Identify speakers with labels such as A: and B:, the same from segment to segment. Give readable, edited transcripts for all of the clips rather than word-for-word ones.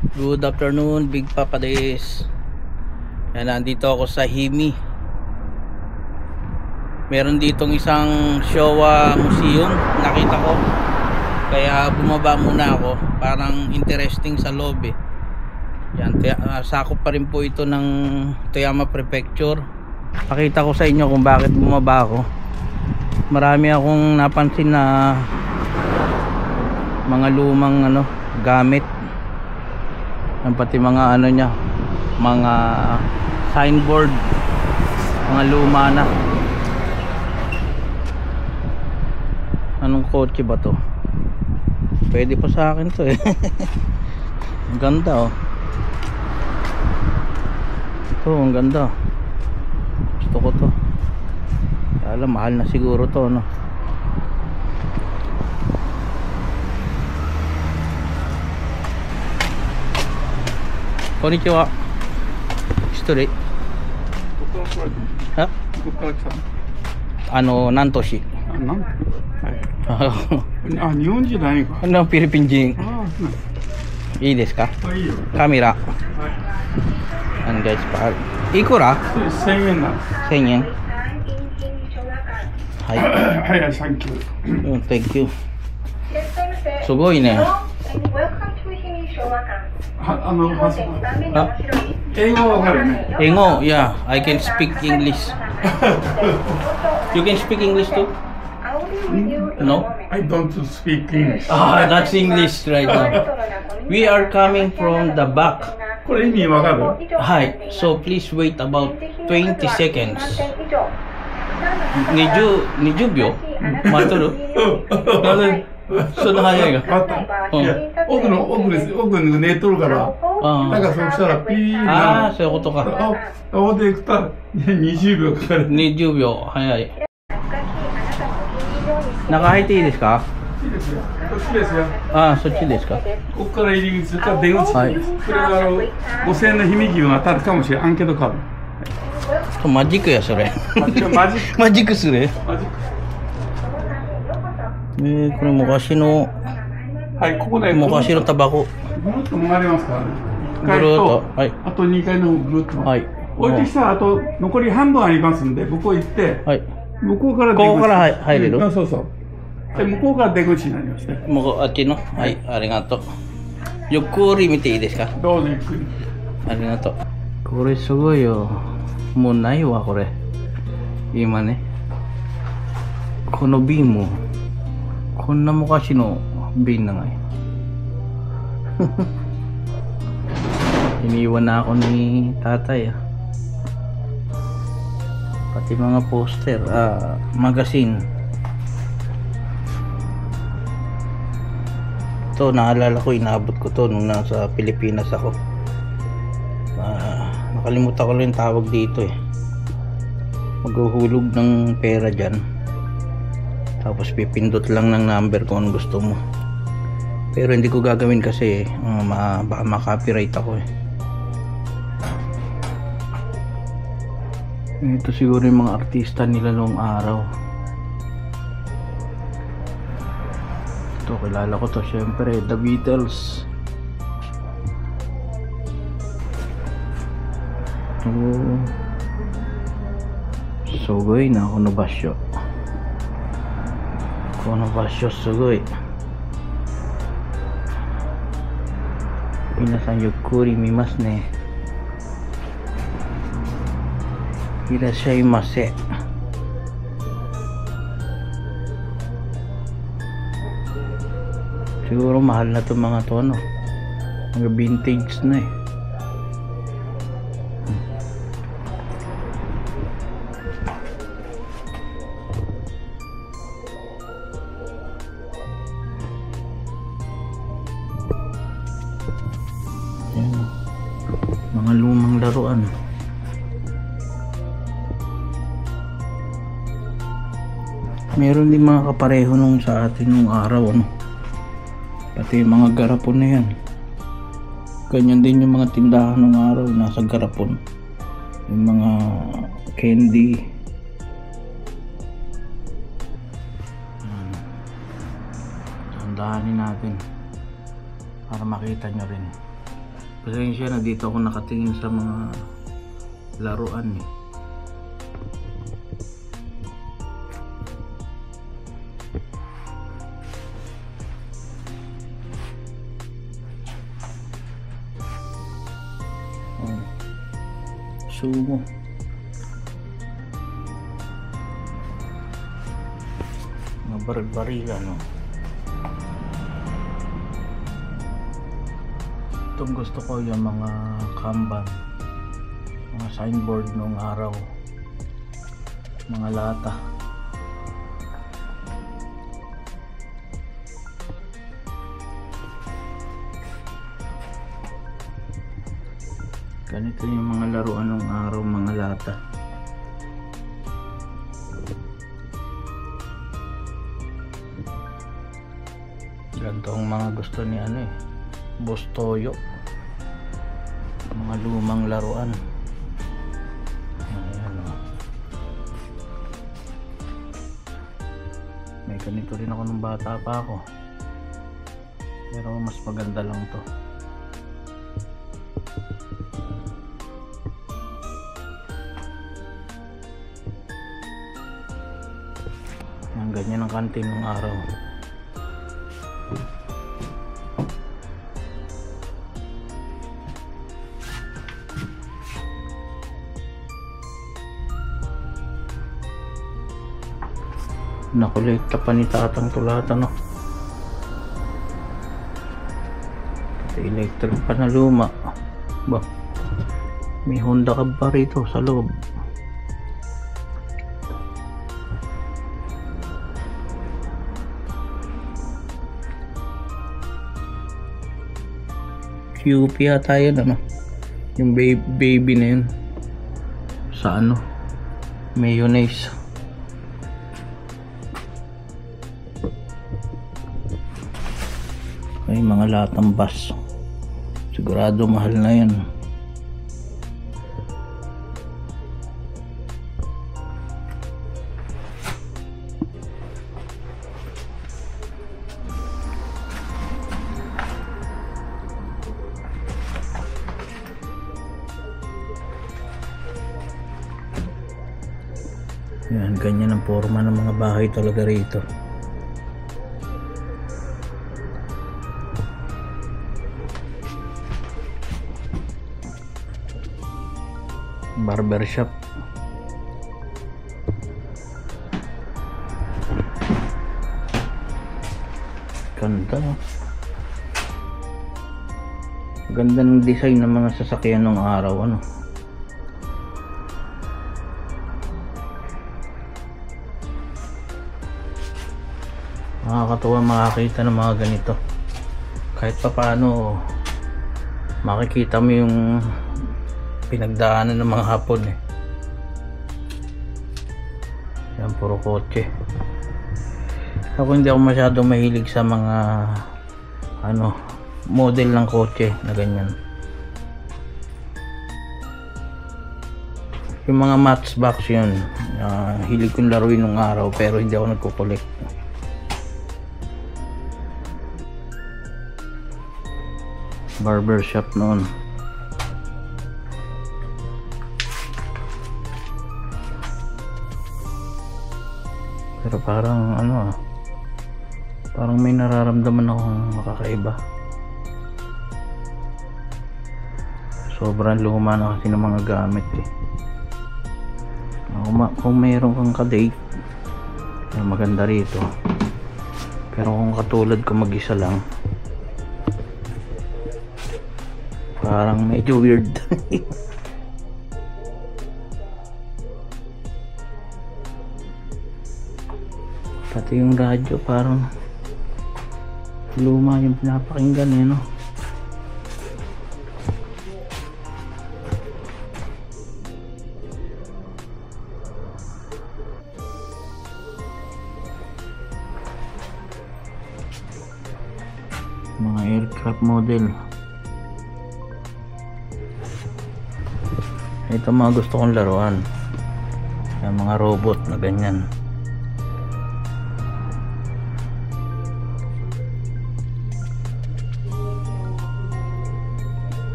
A: Good afternoon, Big Papa Des. Yan, nandito ako sa Himi. Meron ditong isang Showa Museum, nakita ko. Kaya bumaba muna ako. Parang interesting sa loob eh. Yan, sakop pa rin po ito ng Toyama Prefecture. Pakita ko sa inyo kung bakit bumaba ako. Marami akong napansin na mga lumang gamit. Ang pati mga niya, mga signboard, mga luma na. Anong kotse ba to? Pwede pa sa akin to eh. Ang ganda oh. Ito ang ganda. Gusto ko to. Alam, mahal na siguro to, no? Konnichiwa. Story. Ha? Nantoshi. Philippine Jing. Ii desu ka? Kamera. Guys, pahal. Ikura?
B: 1000円な。
A: 1000円。はい。
B: はい、サンキュー。
A: Thank you. すごいね。
B: 英語わかるね。
A: 英語、yeah, I can speak English. You can speak English too? No?
B: I don't speak English.
A: Ah, that's English right now. We are coming from the back.
B: これ意味わかる？
A: はい。So please wait about 20 seconds. 20秒待っとる？なぜそんな早いが？
B: あった。いや、奥に寝とるから。なんかそうしたらピー
A: ああ、そういうことか。
B: あ、で行くと20秒かかる。
A: 20秒早い。中入っていいですか？
B: いいですよ。こっちですよ。
A: ああ、そっちですか。
B: ここから入り口か出口。はい。これは5000円の秘密が当たるかもしれんけどか。
A: マジックやそれ。マジックする？マジック。これ昔の。
B: はい、ここで
A: 昔のタバコ。
B: ぐるっと回りますからね。
A: ぐるっと。はい。
B: あと2階のぐるっと。はい。置いてきたらあと残り半分ありますんで、向こう行って。はい。向こうから出口。ここから入れる？そうそう。で向こうから出口になりますね。もう
A: あっちの。はい、ありがとう。ゆっくり見ていいですか？
B: どうぞゆっくり。
A: ありがとう。これすごいよ。もうないわこれ。今ね。この瓶もこんな昔の瓶na nga eh. Iniwan na ako ni tatay ah. Pati mga poster, magazine. Ito naalala ko, inaabot ko to nung nasa Pilipinas ako. Nakalimutan ko lang yung tawag dito eh. Maghuhulog ng pera dyan, tapos pipindot lang ng number kung ano gusto mo. Pero hindi ko gagawin kasi baka ma-copyright ako eh. Ito siguro yung mga artista nila noong araw. Ito kilala ko to, syempre The Beatles. Sugoi na kono basho. Kono basho sugoi. Minasan yukkuri mimasu ne. Irashaimase. Siguro mahal na itong mga to, ano? Mga vintage na eh. Ayan. Mga lumang laruan. Meron din mga kapareho nung sa atin nung araw, ano? Pati yung mga garapon na yan. Ganyan din yung mga tindahan nung araw, nasa garapon. Yung mga candy. Tandahanin natin para makita nyo rin. Pasensya na, dito ako nakatingin sa mga laruan eh. Sumo. Mga baril-barilan, no? Itong gusto ko yung mga kanban, mga signboard noong araw, mga lata. Ganito yung mga laruan ng araw, mga lata. Ganito ang mga gusto ni ano eh, Boss Toyo. Mga lumang laruan. Ayan o. May ganito rin ako nung bata pa ako. Pero mas maganda lang to. Ganyan ang kantin ng araw. Nakolekta pa ni tatang tulata, no? Electric pa na luma. Ba, may Honda Cab pa rito sa loob. QP yata yun, ano? Yung baby na yun. Sa ano? Mayonnaise. Ay, mga latang bus. Sigurado mahal na yan. Yan, ganyan ang forma ng mga bahay talaga rito. Barbershop. Ganda. Ganda ng design ng mga sasakyan ng araw, ano. Nakakatuwa makakita ng mga ganito. Kahit pa paano makikita mo yung pinagdaanan ng mga Hapon eh. Yan, puro kotse. Ako hindi ako masyadong mahilig sa mga ano, model ng kotse na ganyan. Yung mga Matchbox yun, hilig kong laruin nung araw pero hindi ako nagko-collect. Barbershop noon. Pero parang ano parang may nararamdaman akong makakaiba. Sobrang luma na kasi ng mga gamit eh. Kung mayroon kang ka-date, maganda rito. Pero kung katulad ko mag-isa lang, parang medyo weird. Pati yung radyo parang luma yung pinapakinggan eh, no? Mga aircraft model. Ito mga gusto kong laruan. Yung mga robot na ganyan.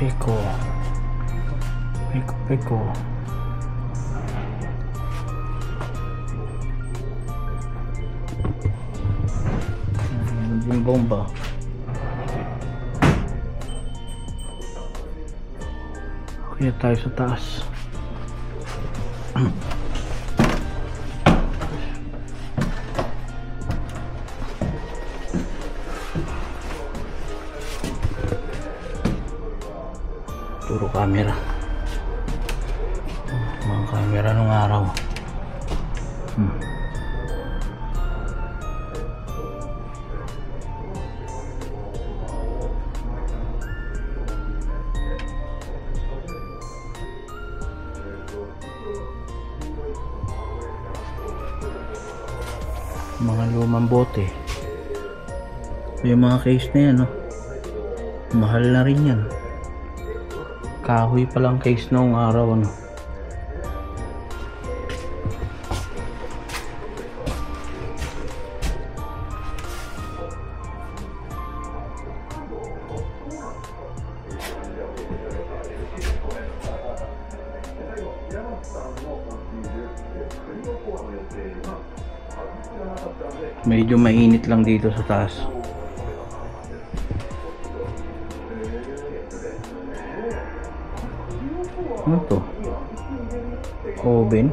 A: Peko. Peko. Yung bomba. Okay, tayo sa taas. Puro camera. Mga camera nung araw. Mga lumang bote. Yung mga case na yan, no? Mahal na rin yan. Kahoy palang case noong araw, no? Medyo mainit lang dito sa taas. Ano to? Oven?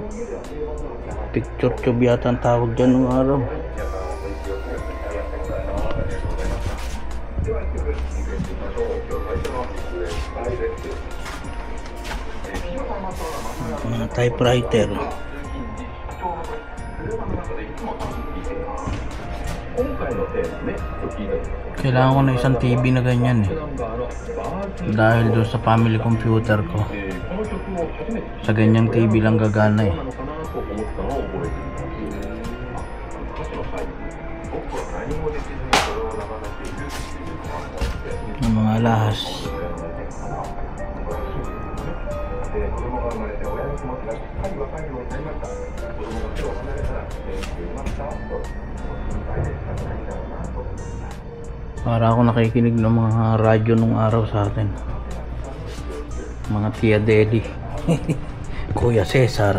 A: Picture tube yata ang tawag dyan ng araw. Typewriter. Kailangan ko na isang TV na ganyan eh. Dahil doon sa family computer ko. Sa ganyang TV lang gagana eh. Ang mga alahas. Para ako nakikinig ng mga radyo nung araw sa atin. Mga Tia Deli. Kuya Cesar.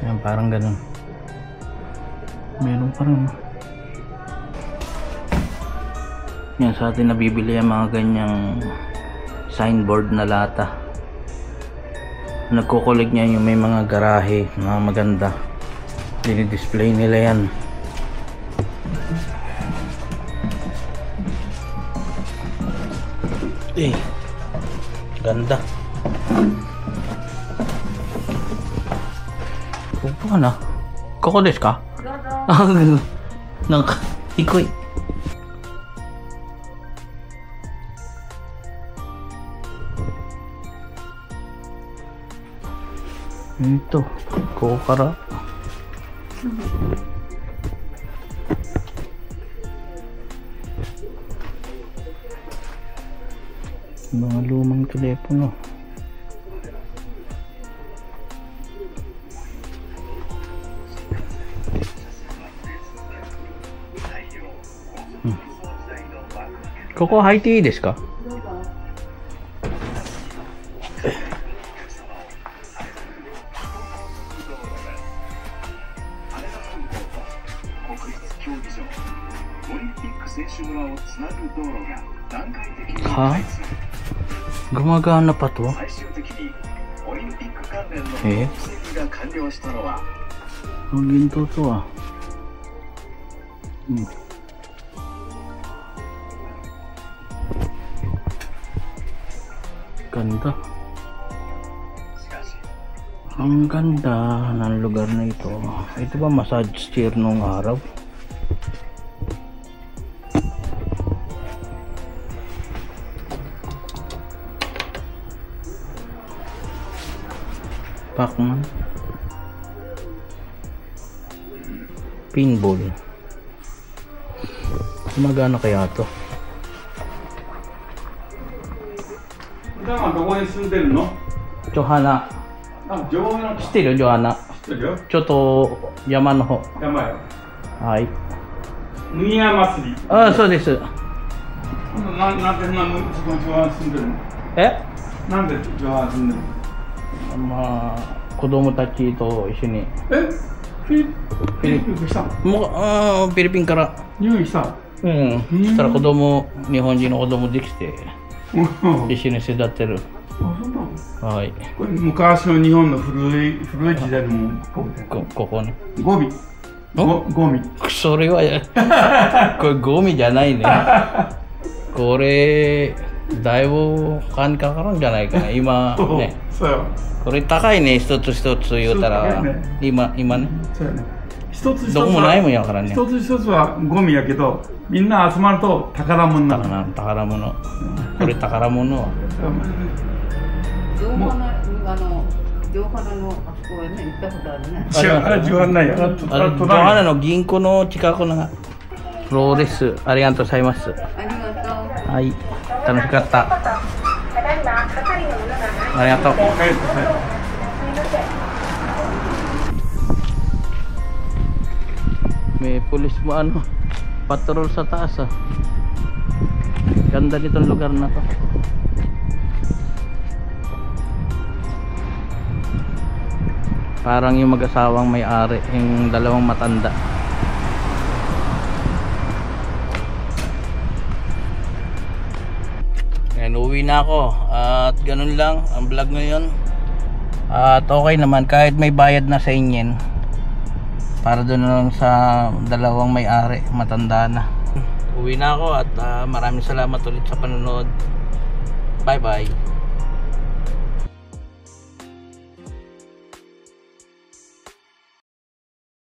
A: Yan, parang ganun. Meron pa rin. Yan, sa atin nabibili ang mga ganyang signboard na lata. Nagkukulig niya yung may mga garahe na maganda. Dinidisplay nila yan. Eh, ganda. Upo ka na. Koko desu ka? Nang ikoy. Ito, kokara. Mga lumang telepono. Koko high tea desu ka? Ha? Gumagana pa to? Eh? Ang ginto to ah. Ganda. Ang ganda ng lugar na ito. Ito ba massage chair nung araw? Pacman. Pinball. Gumagana kaya to?
B: 普段はどこに住んでるの？
A: ジョハナ。
B: あ、ジョハナ。
A: 知ってるジョハナ。
B: 知ってるよ。
A: ちょっと山の方。
B: 山よ。
A: はい。
B: 麦屋祭り。
A: ああ、そうです。
B: なんでそんな自分は住んでるの？
A: え
B: なんで上半住んでるの？
A: まあ子供たちと一緒に。
B: フィリピン来たの？
A: もうフィリピンから
B: 入院したの？
A: うんそしたら日本人の子供できて一緒に育ってる。
B: あ、そうなの？
A: はい。
B: これ昔の日本の古い時代のもん。
A: ここね。
B: ゴミ。ゴミ。
A: それはこれゴミじゃないね。これだいぶ金かかるんじゃないかな今ね。
B: そうよ。
A: これ高いね一つ一つ言うたら、今ね。
B: そうやね。一つ一つ
A: どこもないもんやからね。
B: 一つ一つはゴミやけど、みんな集まると宝物になる。
A: 宝物。これ宝物。
C: 城花のあそこへね行ったことあるね。
B: あれ城花ないや。
A: 城花の銀行の近くのフローです。ありがとうございます。
C: ありがとう。
A: はい、楽しかった。ありがとう。May pulis mo patrol sa taas ah. Ganda nitong lugar na to. Parang yung mag-asawang may-ari, yung dalawang matanda. Ngayon uwi na ako at ganun lang ang vlog ngayon. At okay naman kahit may bayad na sa inyen para doon lang sa dalawang may-ari, matanda na. Uwi na ako at maraming salamat ulit sa panonood. Bye bye.